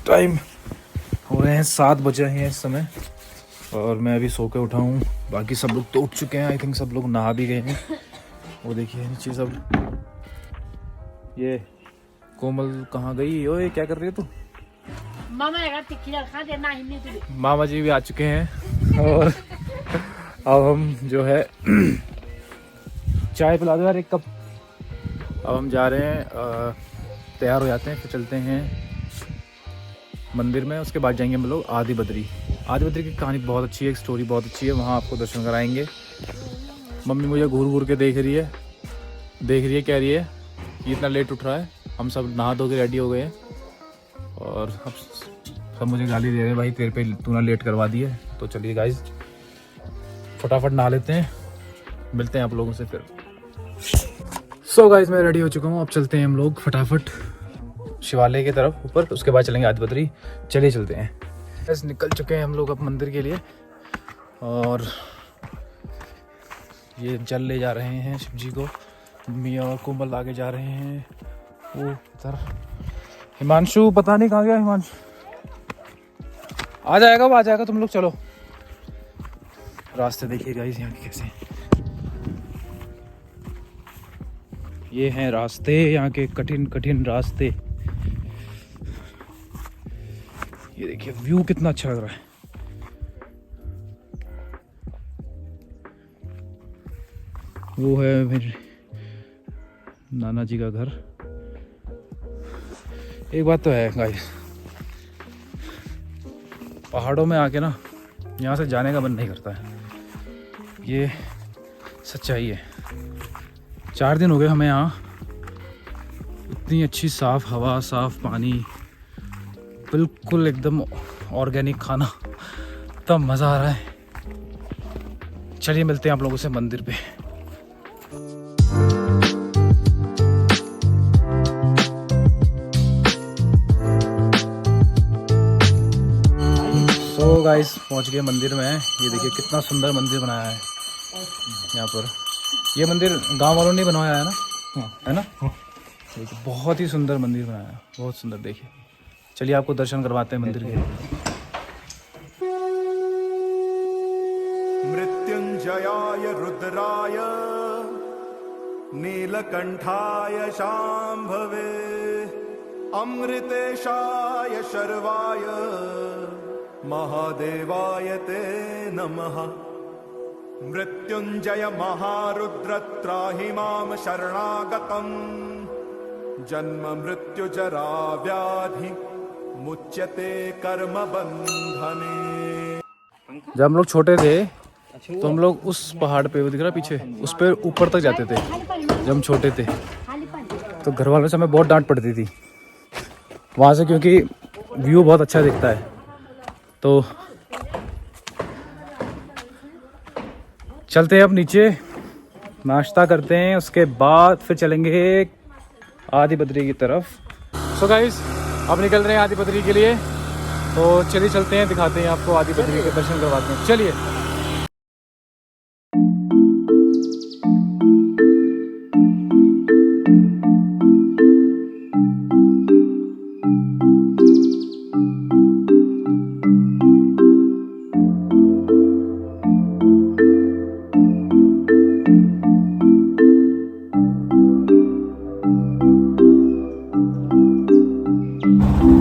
Time हो रहे हैं 7 बजे हैं इस समय और मैं अभी सो के उठा हूँ। बाकी सब लोग तो उठ चुके हैं। आई थिंक सब लोग नहा भी गए हैं। वो देखिए नीचे सब। ये कोमल कहाँ गई? ओए क्या कर रही है तू? मामा जी भी आ चुके हैं और अब हम जो है चाय पिला दो यार 1 कप। अब हम जा रहे हैं, तैयार हो जाते हैं, फिर चलते हैं मंदिर में। उसके बाद जाएंगे हम लोग आदि बद्री। आदि बद्री की कहानी बहुत अच्छी है, एक स्टोरी बहुत अच्छी है। वहाँ आपको दर्शन कराएंगे। मम्मी मुझे घूर घूर के देख रही है, कह रही है कि इतना लेट उठ रहा है। हम सब नहा धो के रेडी हो गए हैं और अब सब मुझे गाली दे रहे हैं, भाई तेरे पे तूने लेट करवा दी है। तो चलिए गाइज फटाफट नहा लेते हैं, मिलते हैं आप लोगों से फिर। सो गाइज मैं रेडी हो चुका हूँ। अब चलते हैं हम लोग फटाफट शिवालय की तरफ ऊपर, उसके बाद चलेंगे आदि बद्री। चलिए चलते हैं। बस निकल चुके हैं हम लोग अब मंदिर के लिए और ये जल ले जा रहे हैं शिव जी को। मियाँ और कोमल आगे जा रहे हैं। वो इधर हिमांशु पता नहीं कहाँ गया। हिमांशु आ जाएगा, वो आ जाएगा, तुम लोग चलो। रास्ते देखिए गाइस यहाँ के कैसे। ये हैं रास्ते यहाँ के, कठिन कठिन रास्ते। ये देखिए व्यू कितना अच्छा लग रहा है। वो है मेरे नाना जी का घर। एक बात तो है गाइस, पहाड़ों में आके ना यहाँ से जाने का मन नहीं करता है। ये सच्चाई है। 4 दिन हो गए हमें यहाँ। इतनी अच्छी साफ हवा, साफ पानी, बिल्कुल एकदम ऑर्गेनिक खाना, तब मज़ा आ रहा है। चलिए मिलते हैं आप लोगों से मंदिर पे। तो गाइस पहुंच गए मंदिर में। ये देखिए कितना सुंदर मंदिर बनाया है यहाँ पर। ये मंदिर गांव वालों ने बनवाया है ना? है ना? देखिए बहुत ही सुंदर मंदिर बनाया है, बहुत सुंदर। देखिए चलिए आपको दर्शन करवाते हैं मंदिर के। मृत्युंजयाय रुद्राय नीलकंठाय शांभवे अमृतेशाय शर्वाय महादेवाय ते नमः। मृत्युंजय महारुद्र त्राहि मां शरणागतम् जन्म मृत्यु जरा व्याधि मुच्यते कर्म बंधने। जब हम लोग छोटे थे तो हम लोग उस पहाड़ पे, वो दिख रहा पीछे, उस पे ऊपर तक जाते थे जब हम छोटे थे। तो घर वालों से हमें बहुत डांट पड़ती थी वहाँ से, क्योंकि व्यू बहुत अच्छा दिखता है। तो चलते हैं अब नीचे, नाश्ता करते हैं, उसके बाद फिर चलेंगे आदि बद्री की तरफ। सो गाइस अब निकल रहे हैं आदि बद्री के लिए। तो चलिए चलते हैं, दिखाते हैं आपको आदि बद्री के दर्शन करवाते हैं। चलिए।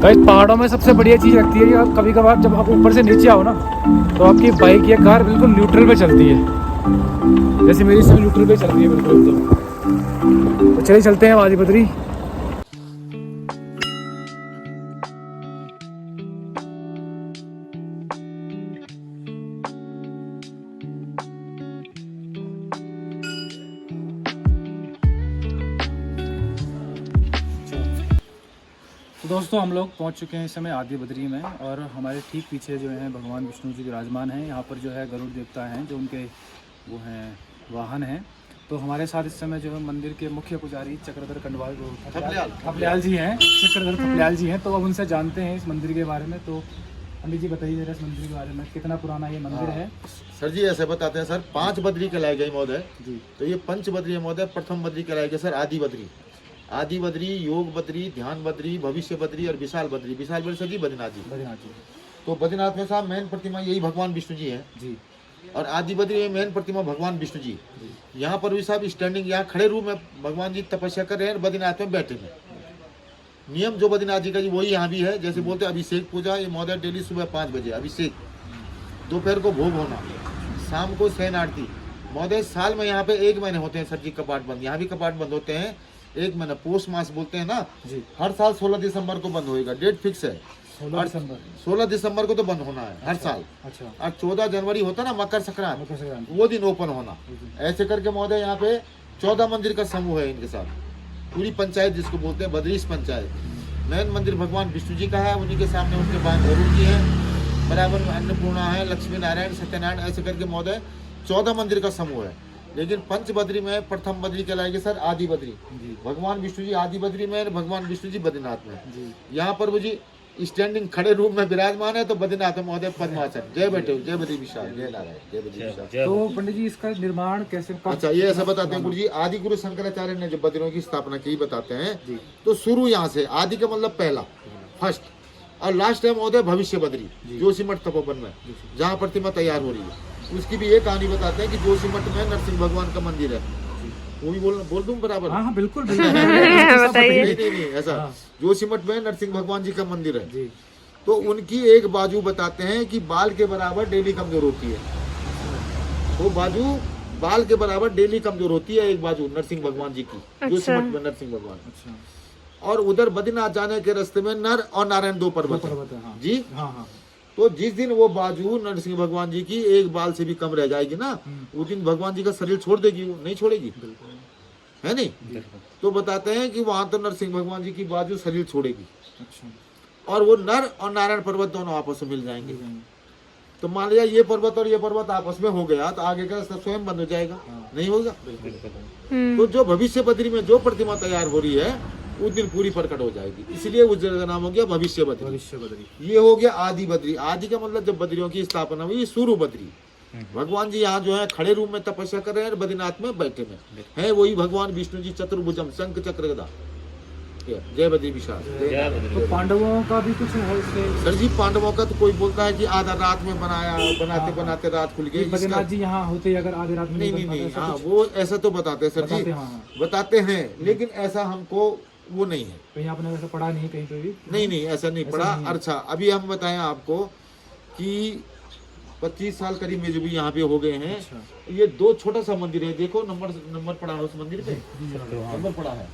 गाइस पहाड़ों में सबसे बढ़िया चीज़ लगती है कि आप कभी कभार जब आप ऊपर से नीचे आओ ना, तो आपकी बाइक या कार बिल्कुल न्यूट्रल पे चलती है। जैसे मेरी इसमें न्यूट्रल पे चल रही है बिल्कुल एकदम। तो चलिए चलते हैं आदि बद्री। तो दोस्तों हम लोग पहुंच चुके हैं इस समय आदि बद्री में और हमारे ठीक पीछे जो है भगवान विष्णु जी विराजमान हैं। यहाँ पर जो है गरुड़ देवता हैं जो उनके वो हैं वाहन हैं। तो हमारे साथ इस समय जो है मंदिर के मुख्य पुजारी चक्रधर कंडवाल थपलियाल जी हैं, चक्रधर थपलियाल जी हैं। तो अब उनसे जानते हैं इस मंदिर के बारे में। तो पंडित जी बताइए जरा इस मंदिर के बारे में, कितना पुराना ये मंदिर है? सर जी ऐसे बताते हैं सर, 5 बद्री कहलाए गए महोदय जी। तो ये पंच बद्री महोदय, प्रथम बद्री कहलाए गए सर आदि बद्री। आदि बद्री, योग बद्री, ध्यान बद्री, भविष्य बद्री और विशाल बद्री। विशाल बद्री सर जी बद्रीनाथ जी। बद्रीनाथ जी तो बद्रीनाथ में साहब मेन प्रतिमा यही भगवान विष्णु जी है जी। और आदि बद्री में मेन प्रतिमा भगवान विष्णु जी। यहाँ पर भी साहब स्टैंडिंग, यहाँ खड़े रूप में भगवान जी तपस्या कर रहे हैं, बद्रीनाथ में बैठे हैं। नियम जो बद्रीनाथ जी का जी वही यहाँ भी है। जैसे बोलते हैं अभिषेक पूजा, ये महोदय डेली सुबह 5 बजे अभिषेक, दोपहर को भोग होना, शाम को शयन आरती। महोदय साल में यहाँ पे 1 महीने होते हैं सर जी कपाट बंद। यहाँ भी कपाट बंद होते हैं 1 महीना, पोष मास बोलते हैं ना जी। हर साल 16 दिसंबर को बंद होएगा, डेट फिक्स है। 16 दिसंबर को तो बंद होना है हर साल। अच्छा। और 14 जनवरी होता है ना मकर संक्रांति, मकर संक्रांति। वो दिन ओपन होना। ऐसे करके महोदय यहाँ पे 14 मंदिर का समूह है इनके साथ, पूरी पंचायत जिसको बोलते हैं बद्रीश पंचायत। मेन मंदिर भगवान विष्णु जी का है, उन्हीं के सामने उनके बाद वरुण जी है, बराबर में अन्नपूर्णा है, लक्ष्मी नारायण, सत्यनारायण, ऐसे करके महोदय 14 मंदिर का समूह है। लेकिन पंच बद्री में प्रथम बद्री कहलाएगी सर आदि बद्री। भगवान विष्णु जी आदि बद्री में, भगवान विष्णु जी बद्रीनाथ में। यहाँ पर वो जी स्टैंडिंग खड़े रूप में विराजमान है, तो बद्रीनाथ में महोदय पद्मासन। जय बैठे हो, जय बद्री विशाल, जय नारायण, जय बद्री विशाल। तो पंडित जी इसका निर्माण कैसे? अच्छा, ये ऐसा बताते हैं गुरु जी, आदि गुरु शंकराचार्य ने जो बद्रियों की स्थापना की बताते हैं। तो शुरू यहाँ से, आदि का मतलब पहला, फर्स्ट, और लास्ट है महोदय भविष्य बद्री, जोशीमठ तपोवन में जहाँ प्रतिमा तैयार हो रही है। उसकी भी एक कहानी बताते हैं कि जोशीमठ में नरसिंह भगवान का मंदिर है। वो भी बोल दूं बराबर? हाँ बिल्कुल बताइए। नहीं ऐसा, जोशीमठ में नरसिंह भगवान जी का मंदिर है जी। तो उनकी एक बाजू बताते हैं कि बाल के बराबर डेली कमजोर होती है। वो बाजू बाल के बराबर डेली कमजोर होती है, एक बाजू नरसिंह भगवान जी की। जोशीमठ में नरसिंह भगवान। अच्छा। और उधर बद्रीनाथ जाने के रास्ते में नर और नारायण 2 पर्वत है जी। तो जिस दिन वो बाजू नरसिंह भगवान जी की एक बाल से भी कम रह जाएगी ना, उस दिन भगवान जी का शरीर छोड़ देगी, वो नहीं छोड़ेगी, है नहीं। तो बताते हैं कि वहां तो नरसिंह भगवान जी की बाजू शरीर छोड़ेगी। अच्छा। और वो नर और नारायण पर्वत दोनों आपस में मिल जाएंगे। तो मान लिया ये पर्वत और ये पर्वत आपस में हो गया, तो आगे का सब स्वयं बंद हो जाएगा, नहीं होगा। तो जो भविष्य बद्री में जो प्रतिमा तैयार हो रही है उस दिन पूरी प्रकट हो जाएगी, इसलिए उस जगह का नाम हो गया भविष्य बद्री। भविष्य बद्री ये हो गया आदि बद्री। आदि का मतलब जब बद्रियों की स्थापना हुई, शुरू बद्री। भगवान जी यहाँ जो है खड़े रूप में तपस्या कर रहे हैं, बद्रीनाथ में बैठे में है वही भगवान विष्णु जी, चतुर्भुजम, शंख चक्र गदा। जय बद्री विशाल। तो पांडवों का भी कुछ है इसमें? सर जी पांडवों का तो कोई बोलता है कि आधा रात में बनाया, बनाते बनाते रात खुल गई। बद्रीनाथ जी यहाँ होते अगर आधी रात में नहीं, हाँ वो ऐसा तो बताते हैं सर जी, बताते हैं, लेकिन ऐसा हमको वो नहीं है। कहीं आपने वैसा पढ़ा नहीं कहीं पे भी? नहीं ऐसा नहीं पढ़ा। अच्छा, अभी हम बताएं आपको कि 25 साल करीब में जो भी यहाँ पे हो गए हैं। अच्छा। ये 2 छोटा सा मंदिर है, देखो नंबर पड़ा है उस मंदिर पे, नंबर पड़ा है।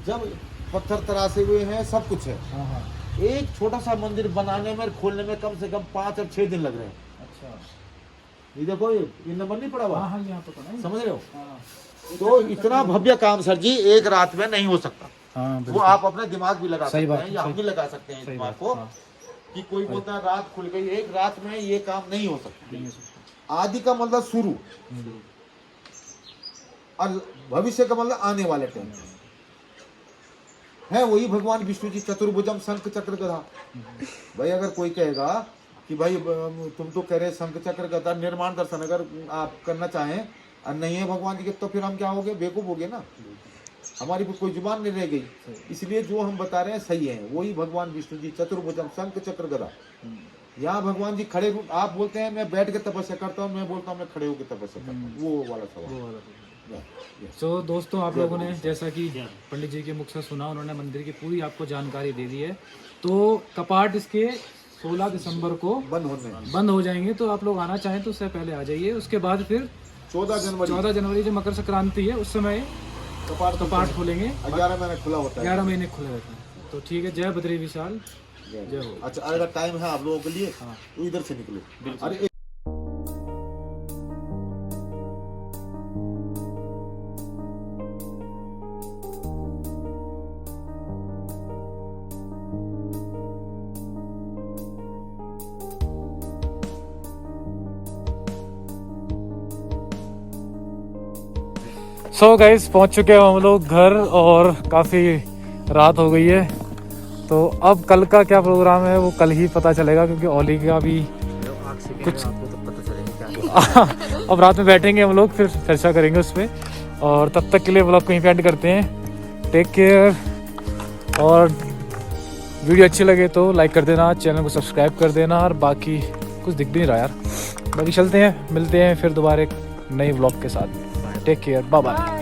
जब पत्थर तरासे हुए हैं, सब कुछ है। एक छोटा सा मंदिर बनाने में, खोलने में कम से कम 5 और 6 दिन लग रहे हैं। अच्छा। ये देखो ये नंबर नहीं पड़ा हुआ, समझ रहे हो? तो इतना भव्य काम सर जी एक रात में नहीं हो सकता। वो आप अपना दिमाग भी लगा सकते हैं, या हम भी लगा सकते हैं दिमाग को, कि कोई बोलता है रात खुल गई, एक रात में ये काम नहीं हो सकता। आदि का मतलब शुरू, और भविष्य का मतलब आने वाले टाइम है वही भगवान विष्णु जी, चतुर्भुजम, शंख चक्र गदा। भाई अगर कोई कहेगा कि भाई तुम तो कह रहे शंख चक्र गदा निर्माण दर्शन अगर आप करना चाहें और नहीं है भगवान जी के, तो फिर हम क्या हो गए, बेवकूफ हो गए ना, हमारी कोई जुबान नहीं रह गई। इसलिए जो हम बता रहे हैं सही है, वही भगवान विष्णु जी, चतुर्भुजम, शंख चक्र गदा। यहाँ भगवान जी खड़े, आप बोलते हैं मैं बैठ के तपस्या करता हूँ, मैं बोलता हूँ मैं खड़े होकर तपस्या करता हूँ, वो वाला सवाल। तो दोस्तों आप लोगों ने जैसा कि पंडित जी के मुख से सुना, उन्होंने मंदिर की पूरी आपको जानकारी दे दी है। तो कपाट इसके 16 दिसंबर को बंद हो जाएंगे, तो आप लोग आना चाहें तो उससे पहले आ जाइए। उसके बाद फिर 14 जनवरी जो मकर संक्रांति है उस समय कपाट खोलेंगे। 11 महीने खुला होता है, 11 महीने खुला रहता है। तो ठीक है, जय बद्री विशाल, जय हो। अच्छा, अगर टाइम है आप लोगों के लिए तो इधर से निकलो। अरे सो गाइस पहुंच चुके हैं हम लोग घर, और काफ़ी रात हो गई है। तो अब कल का क्या प्रोग्राम है वो कल ही पता चलेगा, क्योंकि ओली का भी कुछ अब रात में बैठेंगे हम लोग, फिर चर्चा करेंगे उस पर। और तब तक के लिए ब्लॉग को यहीं पे एंड करते हैं। टेक केयर, और वीडियो अच्छी लगे तो लाइक कर देना, चैनल को सब्सक्राइब कर देना, और बाकी कुछ दिख भी नहीं रहा यार। बाकी चलते हैं, मिलते हैं फिर दोबारा एक नई व्लॉग के साथ। Take care, bye bye.